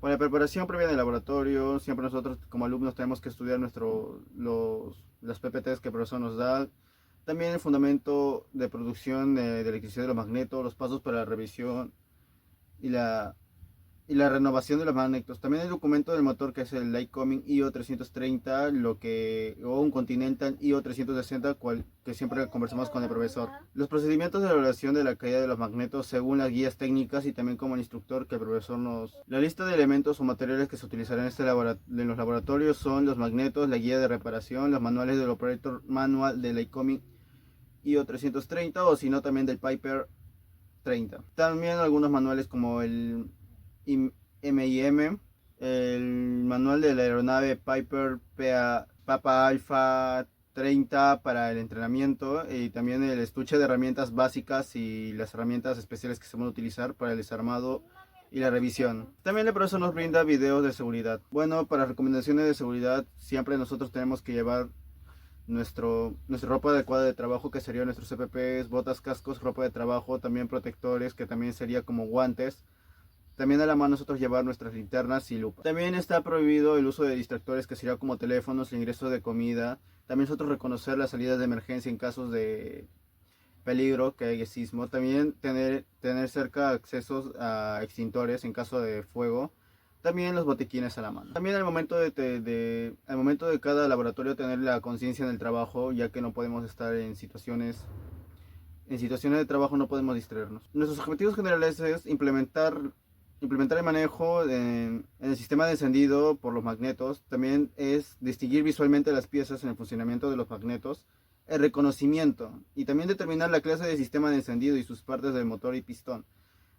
Para la preparación previa del laboratorio, siempre nosotros como alumnos tenemos que estudiar las PPTs que el profesor nos da. También el fundamento de producción de electricidad de los magnetos, los pasos para la revisión y la renovación de los magnetos. También el documento del motor que es el Lycoming IO330, o un Continental IO360, que siempre conversamos con el profesor. Los procedimientos de evaluación de la caída de los magnetos según las guías técnicas y también como el instructor que el profesor nos... La lista de elementos o materiales que se utilizarán en los laboratorios son los magnetos, la guía de reparación, los manuales del Operator Manual del Lycoming IO330 o si no también del Piper 30. También algunos manuales como el MIM, el manual de la aeronave Piper Papa Alpha 30 para el entrenamiento y también el estuche de herramientas básicas y las herramientas especiales que se van a utilizar para el desarmado y la revisión. También el profesor nos brinda videos de seguridad. Bueno, para recomendaciones de seguridad siempre nosotros tenemos que llevar nuestra ropa adecuada de trabajo, que serían nuestros CPPs, botas, cascos, ropa de trabajo, también protectores, que también sería como guantes. También a la mano nosotros llevar nuestras linternas y lupa. También está prohibido el uso de distractores, que sería como teléfonos, el ingreso de comida. También nosotros reconocer las salidas de emergencia en casos de peligro, que haya sismo. También tener cerca accesos a extintores en caso de fuego. También los botiquines a la mano. También al momento al momento de cada laboratorio tener la conciencia en el trabajo, ya que no podemos estar en situaciones de trabajo, no podemos distraernos. Nuestros objetivos generales es implementar el manejo en el sistema de encendido por los magnetos. También es distinguir visualmente las piezas en el funcionamiento de los magnetos, el reconocimiento y también determinar la clase de sistema de encendido y sus partes del motor y pistón.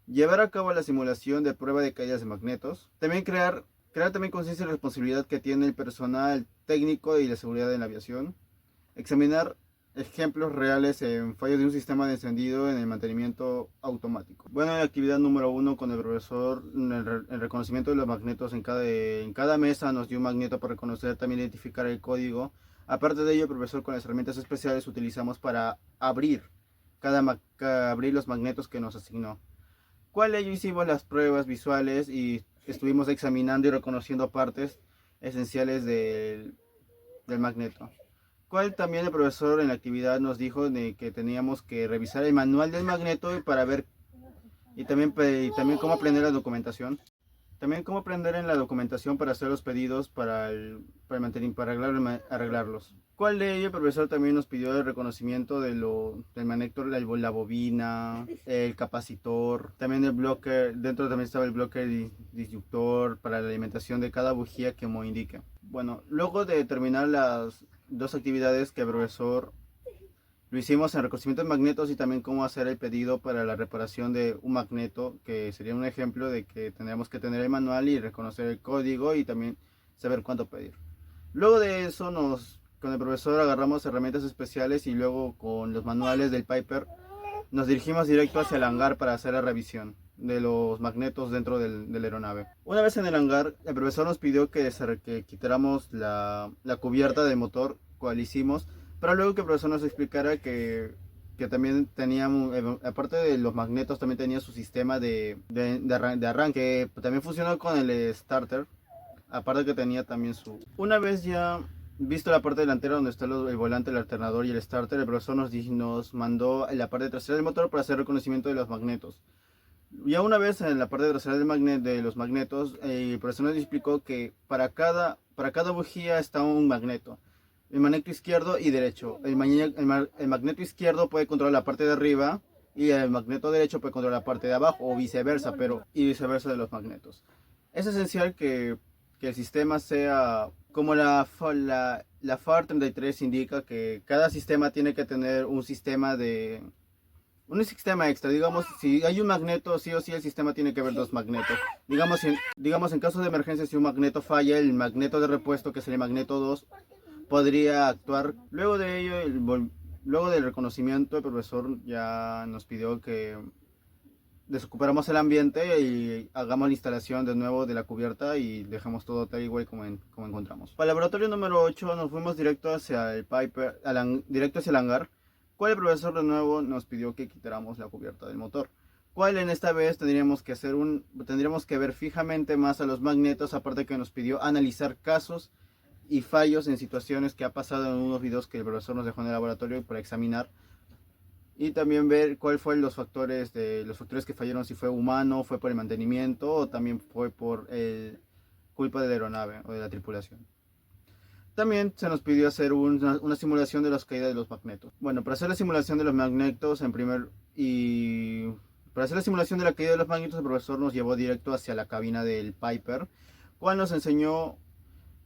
Llevar a cabo la simulación de prueba de caídas de magnetos. También crear también conciencia y responsabilidad que tiene el personal técnico y la seguridad en la aviación. Examinar ejemplos reales en fallos de un sistema de encendido en el mantenimiento automático. Bueno, la actividad número 1 con el profesor, el reconocimiento de los magnetos. En cada mesa nos dio un magneto para reconocer, también identificar el código. Aparte de ello, el profesor con las herramientas especiales utilizamos para abrir los magnetos que nos asignó. ¿Cuál de ello hicimos las pruebas visuales y estuvimos examinando y reconociendo partes esenciales del magneto? Cual también el profesor en la actividad nos dijo de que teníamos que revisar el manual del magneto para ver y también cómo aprender la documentación. También cómo aprender en la documentación para hacer los pedidos para arreglarlos. ¿Cuál de ello el profesor también nos pidió el reconocimiento del magneto, la bobina, el capacitor, también el bloque, dentro también estaba el bloque disyuntor para la alimentación de cada bujía que como indique. Bueno, luego de terminar las dos actividades que el profesor lo hicimos en reconocimiento de magnetos y también cómo hacer el pedido para la reparación de un magneto, que sería un ejemplo de que tendríamos que tener el manual y reconocer el código y también saber cuánto pedir. Luego de eso con el profesor agarramos herramientas especiales y luego con los manuales del Piper nos dirigimos directo hacia el hangar para hacer la revisión de los magnetos dentro de la aeronave. Una vez en el hangar, el profesor nos pidió que quitáramos la cubierta del motor, cual hicimos, pero luego que el profesor nos explicara que también teníamos, aparte de los magnetos, también tenía su sistema de arranque, también funcionó con el starter, aparte que tenía también Una vez ya visto la parte delantera donde está el volante, el alternador y el starter, el profesor nos mandó en la parte trasera del motor para hacer reconocimiento de los magnetos. Ya una vez en la parte trasera de los magnetos, el profesor nos explicó que para cada bujía está un magneto. El magneto izquierdo y derecho. El magneto izquierdo puede controlar la parte de arriba y el magneto derecho puede controlar la parte de abajo o viceversa, y viceversa de los magnetos. Es esencial que el sistema sea como la FAR 33 indica, que cada sistema tiene que tener un sistema extra. Digamos, si hay un magneto, sí o sí el sistema tiene que haber dos magnetos. Digamos en caso de emergencia, si un magneto falla, el magneto de repuesto, que es el magneto 2, podría actuar. Luego de ello, luego del reconocimiento, el profesor ya nos pidió que desocupáramos el ambiente y hagamos la instalación de nuevo de la cubierta y dejamos todo tal igual como encontramos. Para el laboratorio número 8 nos fuimos directo hacia el hangar, cual el profesor de nuevo nos pidió que quitáramos la cubierta del motor. cual en esta vez tendríamos que ver fijamente más a los magnetos, aparte que nos pidió analizar casos y fallos en situaciones que ha pasado en unos videos que el profesor nos dejó en el laboratorio para examinar, y también ver cuál fue los factores que fallaron, si fue humano, fue por el mantenimiento o también fue por culpa de la aeronave o de la tripulación. También se nos pidió hacer una simulación de las caídas de los magnetos. Bueno, para hacer la simulación de los magnetos, para hacer la simulación de la caída de los magnetos, el profesor nos llevó directo hacia la cabina del Piper, cual nos enseñó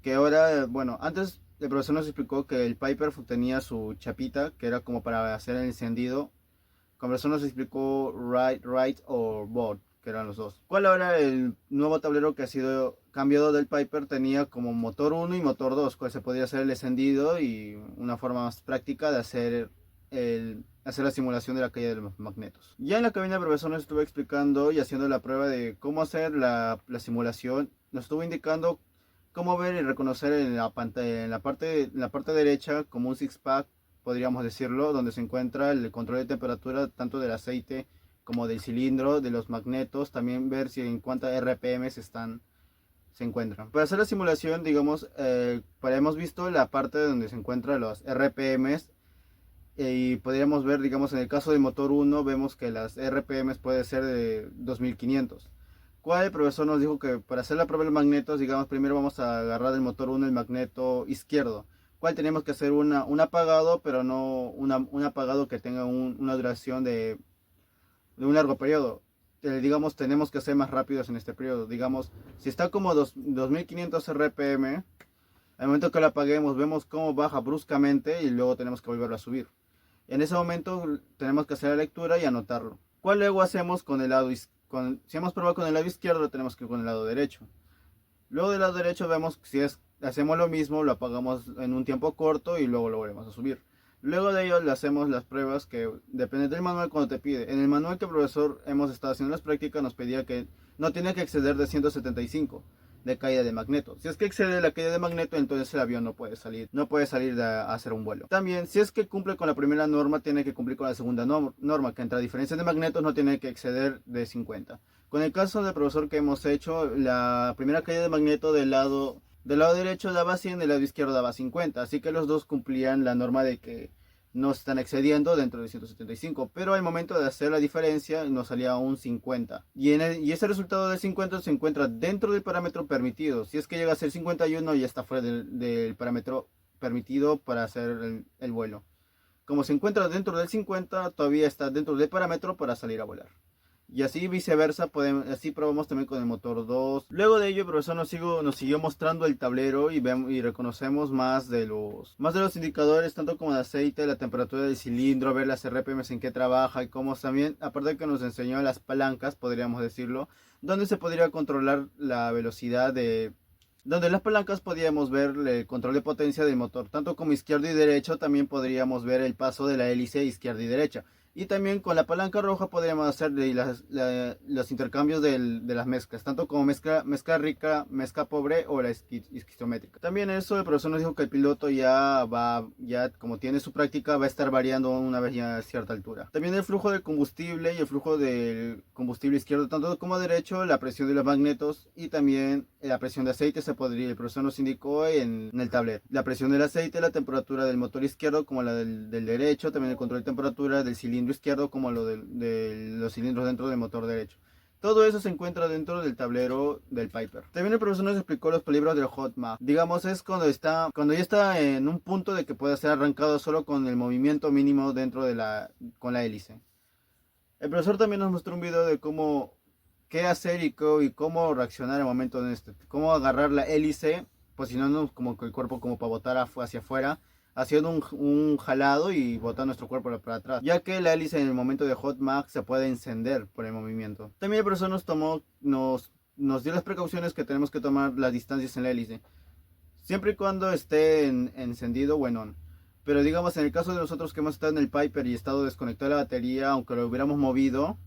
que ahora, bueno, antes el profesor nos explicó que el Piper tenía su chapita, que era como para hacer el encendido. El profesor nos explicó right o board, que eran los dos. ¿Cuál ahora el nuevo tablero que ha sido cambiado del Piper tenía como motor 1 y motor 2, cual se podía hacer el encendido y una forma más práctica de hacer la simulación de la caída de los magnetos. Ya en la cabina el profesor nos estuvo explicando y haciendo la prueba de cómo hacer la simulación. Nos estuvo indicando cómo ver y reconocer en la parte derecha como un six pack, podríamos decirlo, donde se encuentra el control de temperatura tanto del aceite como del cilindro, de los magnetos. También ver si en cuántas RPM se encuentran. Para hacer la simulación, digamos, hemos visto la parte donde se encuentran los RPMs, y podríamos ver, digamos, en el caso del motor 1, vemos que las RPMs puede ser de 2500. ¿Cuál? El profesor nos dijo que para hacer la prueba de los magnetos, digamos, primero vamos a agarrar del motor 1 el magneto izquierdo, cual tenemos que hacer un apagado, pero no un apagado que tenga una duración de un largo periodo. Digamos, tenemos que ser más rápidos en este periodo. Digamos, si está como 2500 RPM, al momento que lo apaguemos vemos cómo baja bruscamente y luego tenemos que volverlo a subir. En ese momento tenemos que hacer la lectura y anotarlo. ¿Cuál luego hacemos con el lado izquierdo? Si hemos probado con el lado izquierdo, tenemos que ir con el lado derecho. Luego del lado derecho vemos si hacemos lo mismo, lo apagamos en un tiempo corto y luego lo volvemos a subir. Luego de ello le hacemos las pruebas que depende del manual cuando te pide. En el manual que el profesor hemos estado haciendo las prácticas nos pedía que no tiene que exceder de 175 de caída de magneto. Si es que excede la caída de magneto, entonces el avión no puede salir a hacer un vuelo. También, si es que cumple con la primera norma, tiene que cumplir con la segunda norma, que entre diferencias de magnetos no tiene que exceder de 50. Con el caso del profesor que hemos hecho, la primera caída de magneto del lado derecho daba 100, del lado izquierdo daba 50, así que los dos cumplían la norma de que no se están excediendo dentro de 175, pero al momento de hacer la diferencia nos salía un 50, y ese resultado del 50 se encuentra dentro del parámetro permitido. Si es que llega a ser 51, ya está fuera del parámetro permitido para hacer el vuelo. Como se encuentra dentro del 50, todavía está dentro del parámetro para salir a volar. Y así viceversa, así probamos también con el motor 2. Luego de ello el profesor nos siguió mostrando el tablero y reconocemos más de los indicadores, tanto como el aceite, la temperatura del cilindro, ver las RPMs en qué trabaja, y cómo también, aparte de que nos enseñó las palancas, podríamos decirlo, donde se podría controlar la velocidad donde las palancas podíamos ver el control de potencia del motor, tanto como izquierdo y derecho. También podríamos ver el paso de la hélice izquierda y derecha. Y también con la palanca roja podríamos hacer los intercambios de las mezclas, tanto como mezcla rica, mezcla pobre o la esquistométrica. También eso, el profesor nos dijo que el piloto ya como tiene su práctica, va a estar variando una vez ya a cierta altura. También el flujo de combustible y el flujo del combustible izquierdo, tanto como derecho, la presión de los magnetos y también la presión de aceite el profesor nos indicó en el tablero. La presión del aceite, la temperatura del motor izquierdo como la del derecho, también el control de temperatura del cilindro izquierdo como lo de los cilindros dentro del motor derecho. Todo eso se encuentra dentro del tablero del Piper. También el profesor nos explicó los peligros del hot map. Digamos, es cuando ya está en un punto de que puede ser arrancado solo con el movimiento mínimo con la hélice. El profesor también nos mostró un video de qué hacer y cómo reaccionar al momento de cómo agarrar la hélice, posicionándonos como el cuerpo como para botar hacia afuera, haciendo un jalado y botar nuestro cuerpo para atrás, ya que la hélice en el momento de hot mag se puede encender por el movimiento. También el profesor nos dio las precauciones que tenemos que tomar, las distancias en la hélice, siempre y cuando esté encendido o en on. Pero digamos, en el caso de nosotros que hemos estado en el Piper y estado desconectada la batería, aunque lo hubiéramos movido,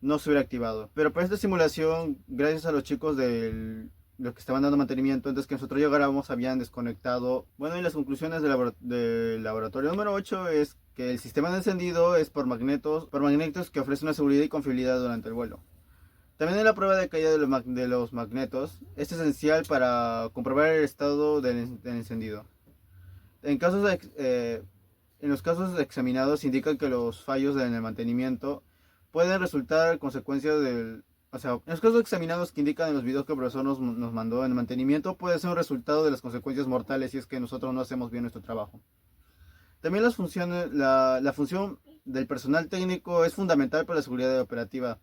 no se hubiera activado. Pero para esta simulación, gracias a los chicos del los que estaban dando mantenimiento, antes que nosotros llegáramos habían desconectado. Bueno, y las conclusiones del laboratorio número 8 es que el sistema de encendido es por magnetos que ofrecen una seguridad y confiabilidad durante el vuelo. También en la prueba de caída de los magnetos es esencial para comprobar el estado del encendido. En los casos examinados indican que los fallos en el mantenimiento pueden resultar consecuencias del... O sea, en los casos examinados que indican en los videos que el profesor nos mandó, en el mantenimiento puede ser un resultado de las consecuencias mortales si es que nosotros no hacemos bien nuestro trabajo. También la función del personal técnico es fundamental para la seguridad operativa,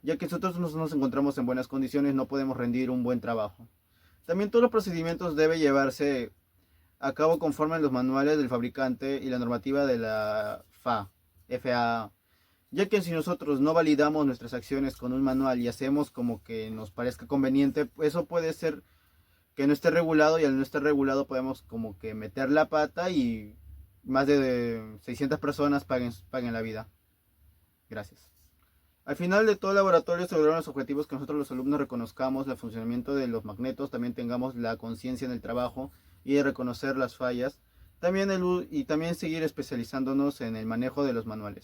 ya que nosotros no nos encontramos en buenas condiciones, no podemos rendir un buen trabajo. También todos los procedimientos deben llevarse a cabo conforme a los manuales del fabricante y la normativa de la FAA, ya que si nosotros no validamos nuestras acciones con un manual y hacemos como que nos parezca conveniente, eso puede ser que no esté regulado, y al no estar regulado podemos como que meter la pata y más de 600 personas paguen la vida. Gracias. Al final de todo el laboratorio se lograron los objetivos que nosotros los alumnos reconozcamos el funcionamiento de los magnetos, también tengamos la conciencia en el trabajo y de reconocer las fallas, también seguir especializándonos en el manejo de los manuales.